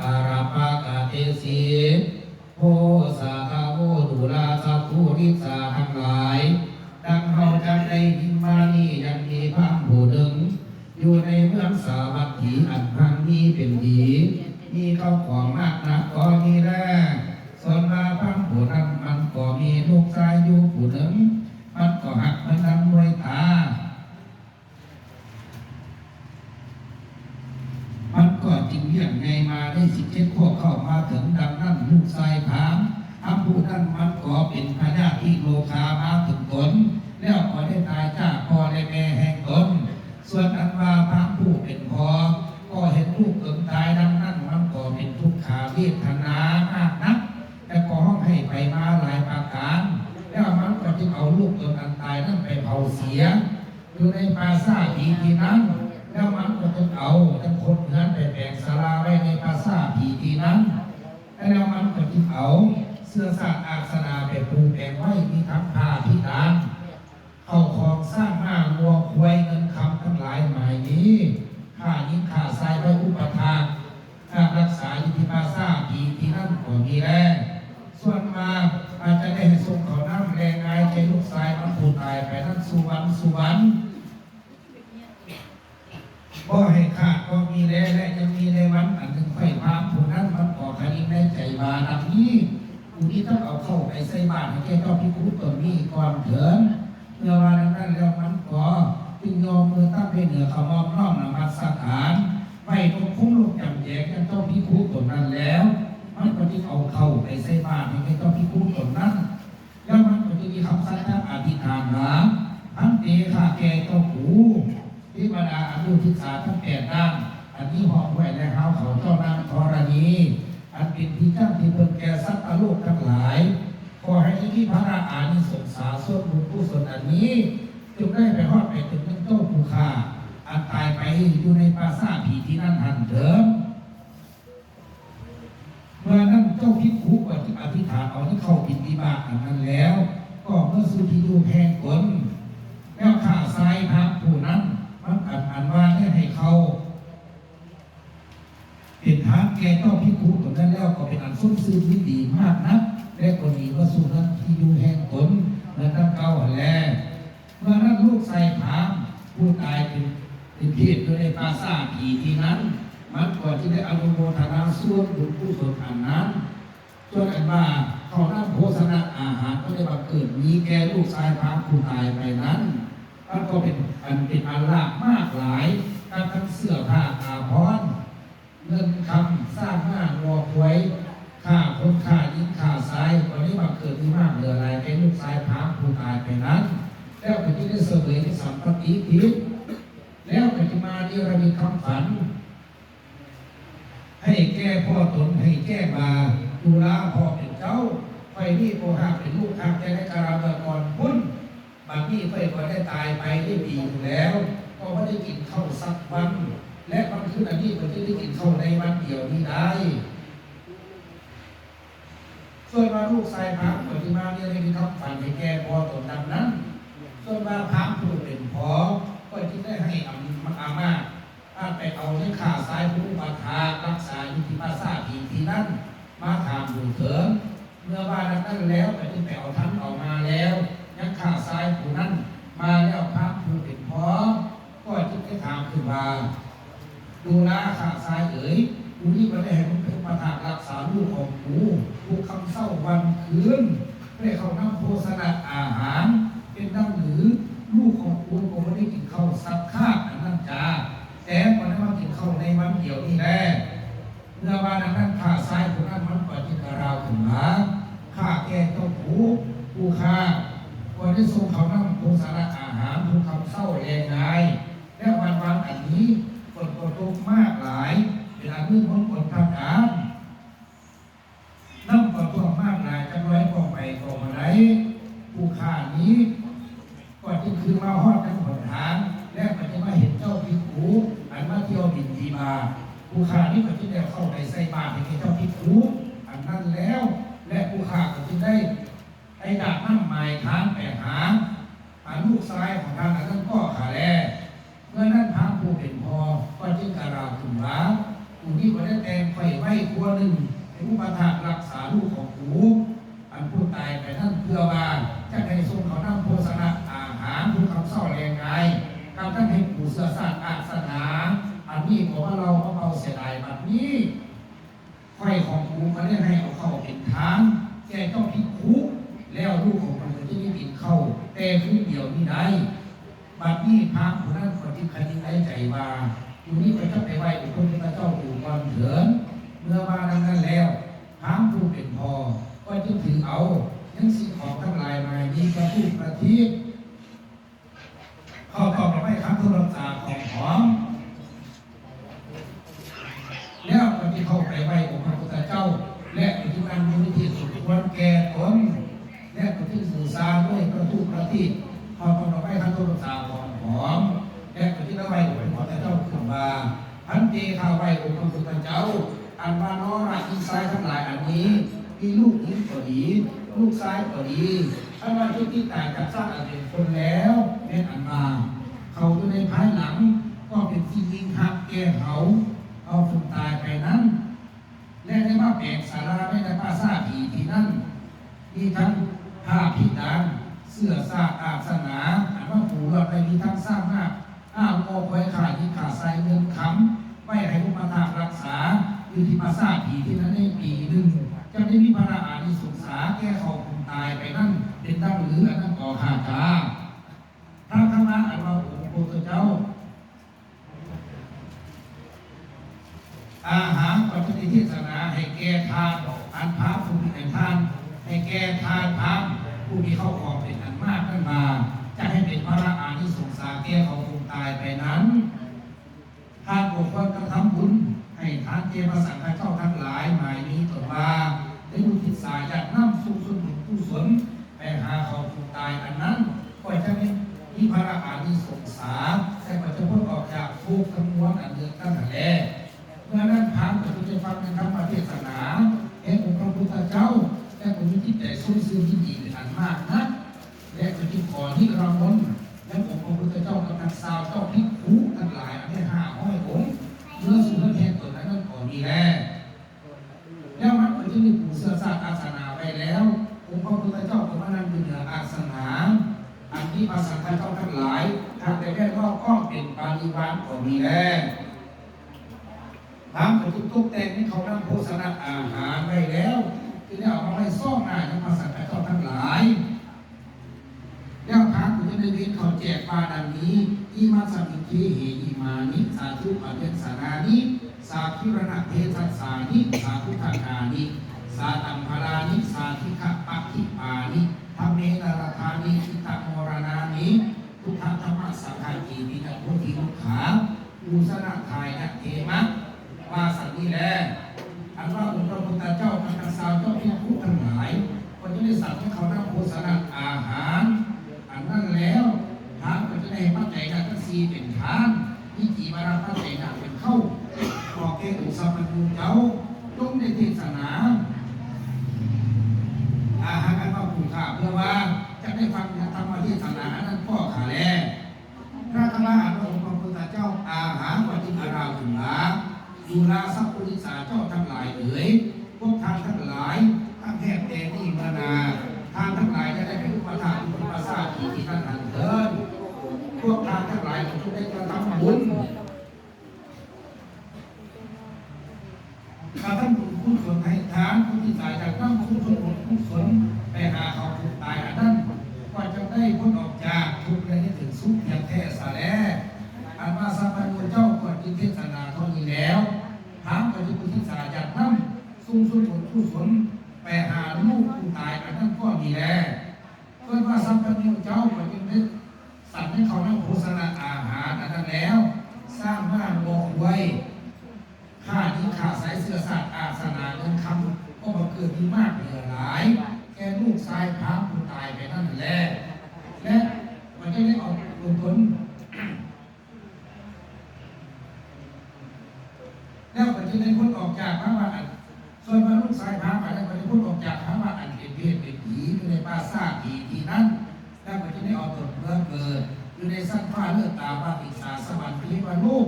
อาราปากาเตสีโพสาคาโวดุลาสัพพุริสาทั้งหลายดังเขาจักได้ยินมานี้ยังมีพระผู้หนึ่งอยู่ในเมืองสาวัตถีอันพังนี้เป็นดีมีเข้าของมากนักก็มีแร่ส่วนมาพังผู้นั้นมันก็มีลูกชายอยู่ผู้หนึ่งมันก็หักมันนั้นด้วยตามันก็จึงเรียกไงมาได้17 ข้อเข้ามาถึงดังนั้นลูกชายถามผู้นั้นมันก็เป็นพญาธิโลคามาถึงตนแล้วก็ได้ตายจากพ่อและแม่แห่งตนส่วนอันว่าพระผู้เป็นพ่อก็เห็นลูกเกิดตายดังนั้นมันก็เป็นทุกขาเวทนามากนักแต่ก็ห้องให้ไปมาหลายประการแล้วมันก็จึงเอาลูกตนอันตายนั้นไปเผาเสียอยู่ในปราสาทผีที่นั้นแล้วมันก็จึงเอาทั้งคนเหมือนไปแบ่งศาลาไว้ในปราสาทผีที่นั้นแล้วมันก็จึงเอาเสื้อสาดอาสนะไปปูแปลงไว้มีทั้งผ้าพิดานเอาของสร้างหน้าวัวควายเงินคำทั้งหลายหมายนี้ข้ายิ่งข้าทรายไว้อุปทานข้ารักษาอยู่ที่ปราสาทผีที่นั่นก็มีแรงส่วนมาอาจจะได้ส่งเขาน้ำแรงงายใจลูกชายมันผู้ตายไปนั่นสุวรรณก็ให้ขาดก็มีแรงและยังมีในวันอันหนึ่งไฟพามผู้นั้นมันก่อขยิงในใจบาดังนี้ผู้นี้ต้องเอาเข้าไปใส่บาตรให้แก่เจ้าพิคุตนนี้ก่อนเถิดเมื่อวานนั้นแล้วมันก็จึงยอมมือตั้งให้เหนือขมอมน้อมนมัสการไปตรงคุ้มลูกจำแยกเจ้าพิคุตนนั้นแล้วมันก็จึงเอาเข้าไปใส่บาตรให้แก่เจ้าพิคุตนนั้นแล้วมันก็จึงมีคำสั่งอธิษฐานว่าอันเตข้าแก่เจ้าหูที่บรรดาอนุทิศาทั้ง8 ด้านอันนี้หอมไว้และเฮาเขาเจ้านางธรณีอันเป็นที่ตั้งที่เพิ่งแก่สัตว์โลกทั้งหลายขอให้ที่พระราอานิสงสารส่วนบุญกุศลอันนี้จงได้ไปฮอดไปถึงเจ้าผู้ฆ่าอันตายไปอยู่ในปราสาทผีที่นั่นหันเถิดเมื่อนั้นเจ้าพิคุก็ที่อธิษฐานเอาที่เข้าปิฏิบัติอันนั้นแล้วก็เมื่อสุธีดูแพงกลแล้วข้าทรายพระผู้นั้นมันอันว่าเนี่ยให้เขาเป็นทางแก่เจ้าพิคุตรงนั้นแล้วก็เป็นอันสุ่มซื่อที่ดีมากนะและก็มีว่าสุนันที่ดูแห่งตนเมื่อตั้งเก้าแล้วเมื่อนั้นลูกใส่ผามผู้ตายเป็นเพศอยู่ในปราสาทผีที่นั้นมันก็จะได้อนุโมทนาส่วนบุญกุศลอันนั้นจนอันว่าเขานั่งโฆษณาอาหารก็ได้บังเกิดมีแก่ลูกชายผามผู้ตายไปนั้นมันก็เป็นอันลาภมากหลายทั้งเสื้อผ้าอาภรณ์เงินคำสร้างหน้าวัวควายค่าคนค่ายิงค่าทรายตอนนี้บังเกิดมีมากเหลืออะไรแก่ลูกชายผามผู้ตายไปนั้นแล้วก็จะได้เสวยในสัมปติทิพย์แล้วก็จะมานิรมิตคำฝันให้แก้พ่อตนให้แก้มาดูแลพ่อเป็นเจ้าไฟนี่โกหกเป็นลูกทางใจในการเมื่อก่อนพ้นบางที่ไฟก็ได้ตายไปได้ปีแล้วก็ไม่ได้กินข้าวสักวันและบางคืนอันนี้ก็จะได้กินข้าวในวันเดียวนี้ได้ส่วนมาลูกชายพระก็จะมาเนี่ยในคำฝันให้แก้พ่อตนดังนั้นส่วนมาพระผู้เป็นพ่อก็จะได้ให้อามาไปเอาในข่าซ้ายผู้ปาทารักษาอยู่ที่ปราสาทผีที่นั่นมาถามดูเถิดเมื่อว่านั้นแล้วก็จะไปเอาท่านออกมาแล้วยังข่าซ้ายผู้นั้นมาแล้วพระผู้เป็นพ่อก็จะได้ถามคือว่าดูแลข่าซ้ายกูนี่ก็ได้ให้มึงเป็นประธานรักษาลูกของกูทุกคำเศร้าวันคืนได้เขานั่งโฆษณาอาหารเป็นนั่งหรือลูกของกูก็ไม่ได้กินข้าวสักคาบอันนั้นจ้าแต่วันนั้นมากินข้าวในวันเดียวนี่แหละเมื่อวันนั้นข้าซ้ายคนนั้นมันก็จิตราวขึ้นมาข้าแก่เจ้าผู้ข้าก็ได้ส่งเขานั่งโฆษณาอาหารทุกคำเศร้าแรงงายและวันอันนี้ฝนตกมากหลายเป็นอันมืดมนฝนทางการน้ำก็ท่วมมากหลายจะร้อยกองไปกองอะไรผู้ข้านี้ก็จึงคือมาฮอดทั้งหนทางและก็จะมาเห็นเจ้าพิคุอันมาเที่ยวบินดีมาผู้ข้านี้ก็จะได้เข้าไปใส่บาตรให้เจ้าพิคุอันนั้นแล้วและผู้ข้าก็จะได้ไอ้ดาบน้ำหมายทางไปหาลูกชายของทางนั้นก็ขาแลเมื่อนั้นพระผู้เป็นพ่อก็จึงกล่าวถึงว่าผู้นี้ก็ได้แต่งไฟไว้ ว้ครัวหนึ่งเป็นผู้ประทานรักษาลูกของกูอันผู้ตายไปนั่นเพื่อว่าจะให้ทรงเขานำโภชนะอาหารผู้คำเศร้าแรงไงกับท่านให้ผู้เสือสาดอาสนาอันนี้บอกว่าเราเอาเสียดายแบบนี้ไฟของกูก็ได้ให้เอาเข้าเป็นทางแกต้องพิคุแล้วลูกของมันจะได้กินเข้าแต่คือเดียวนี้ได้บัดนี้พระผู้นั้นคนที่คันได้ใจว่าอยู่นี่ไปจะไปไหว้พระพุทธเจ้าอยู่ก่อนเถิดเมื่อว่าดังนั้นแล้วพระผู้เป็นพอก็จะถือเอาทั้งสิ่งของทั้งหลายมามีกระทุกประทีปเข้าต่อไปครับทุรักษาของหอมแล้วก็ที่เข้าไปไหว้องค์พระพุทธเจ้าและปัจจุบันมูลนิธิสุขควรแก่ตนและก็ที่สื่อสารด้วยกระทุกประทีปเข้าต่อไปครับทุรักษาของหอมและก็ที่ไหว้องค์พระพุทธเจ้าขึ้นมาพันเตข้าไหว้องค์พระพุทธเจ้าอันว่านอราอินทรายทั้งหลายอันนี้มีลูกหญิงก็ดีลูกชายก็ดีถ้าว่าชุดที่ต่างกับสร้างอันเป็นคนแล้วแม่นอันมาเขาอยู่ในภายหลังก็เป็นที่ยิงหักแก่เขาเอาคนตายไปนั้นและได้มาแปลงสาราไม่ได้ป้าซาผีที่นั่นมีทั้งผ้าพิดานเสื้อซาอาสนาอันว่าผูกไปมีทั้งสร้างหน้าอ้าวโง่ไว้ขาดที่ขาดใส่เงินค้ำไม่ให้พวกมาทารักษาอยู่ที่ป้าซาผีที่นั้นได้ปีหนึ่งจะได้มีพระอานิสงสาแก้เขาคงตายไปนั่นเป็นดั้งหรืออันนั้นก่อหาจาพระธรรมะอันว่าองค์พระพุทธเจ้าอาหารปฏิทินศาสนาให้แก่ทานอันพระผู้มีแต่ทานให้แก่ทานพระผู้มีเข้าของเป็นอันมากขึ้นมาจะให้เป็นพระอานิสงสาแก้เขาคงตายไปนั้นทานบุคคลกระทำบุญให้ทานเทวสังฆเจ้าทั้งหลายหมายนี้ตนว่าได้บุทิศาญาติน้ำสุขสุนบุญกุศลไปหาเขาคงตายอันนั้นก็จะมีพระอานิสงสาแต่ก็จะพ้นออกจากทุกข์ทั้งมวลอันเดือดตั้งแต่แรกเมื่อนั้นพามก็จะฟังในธรรมเทศนาเห็นองค์พระพุทธเจ้าและผมมีจิตใจสู้ซื่อที่ดีเป็นอันมากนะและก็ที่ขอที่เราล้นและองค์พระพุทธเจ้ากับนักสาวเจ้าพิคุทั้งหลายอันได้500 องค์เมื่อสุนทรตนนั้นก็มีแล้วมันก็จะมีผู้เสือสาดอาสนาไปแล้วองค์พระพุทธเจ้าก็มานั่งอยู่เหนืออาสนาอันที่พระสังฆเจ้าทั้งหลายทางแต่แค่ก็เป็นปาริวารก็มีแล้วทำกับทุกแต่งนี่เขานำโภชนะอาหารไปแล้วที่ได้เอามาไว้ซ่องหน้าของพระสังฆเจ้าทั้งหลายแล้วพระผู้จะได้เวียนเขาแจกปาดังนี้อิมัสสมิเคเหอิมานิสาธุปะเทสานานิสาธิรณะเทสัสสานิสาธุทานานิสาตัมภารานิสาธิขะปะขิปานิธรรมเมนราธานิอิตะโมรณานิพุทธธรรมสังฆาจีนิจักพุทธิมุขาอุสนะทายนะเทมะว่าสันนี้แหละอันว่าองค์พระพุทธเจ้าพระสาวเจ้าพิคุทั้งหลายก็จะได้สั่งให้เขานำโภชนะอาหารอันนั้นแล้วทานก็จะได้ปัจจัยนักสีเป็นทานนิจิมาราปัจจัยนักเป็นเข้าขอแก่อุสัมปันบุญเจ้าจงได้เทศนาอาหารกันว่าผู้ข้าเพื่อว่าจะได้ฟังธรรมเทศนานั้นก็ขาแลพระธรรมะอันว่าองค์พระพุทธเจ้าอาหารวัจิอาราถึงลาดูลาสัพพุริสาเจ้าทั้งหลายเอ๋ยพวกทานทั้งหลายทั้งแทบแต่นี่มานาทานทั้งหลายจะได้เป็นอุปถาอุปสาที่ท่านหันเถิดพวกทานทั้งหลายจะได้กระทำบุญกระทำบุญกุศลให้ทานผู้ที่ตายจากน้ำกุศลกุศลไปหาเขาผู้ตายอันนั้นก็จะได้พ้นออกจากทุกข์และถึงสุขอย่างแท้สาแลอันว่าสัมปันโนเจ้าก่อนที่เทศนาเท่านี้แล้วถามไปที่ผู้ที่สาจากน้ำสุ่มสุนผลกุศลไปหาลูกผู้ตายอันนั้นก็มีแล้วเพื่อว่าสัมปันโนเจ้าก็จึงได้สั่งให้เขานั่งโภชนาอาหารอันนั้นแล้วสร้างบ้านบอกไว้ค่านี้ค่าสายเสื้อสัตว์อาสนาเงินคำก็มาเกิดมีมากเหลือหลายแก่ลูกชายพาผู้ตายไปนั่นแหละและมันจะได้ออกผลแล้วก็จะได้พ้นออกจากพระว่าอันส่วนพระลูกชายพระมาแล้วก็จะพ้นออกจากพระว่าอันเป็นเพศเป็นผีอยู่ในป่าซาผีที่นั้นแล้วก็จะได้ออกตนเมื่อเกิดอยู่ในสั้นฟ้าเลือดตาว่าติสาสวรรค์ที่ว่าลูก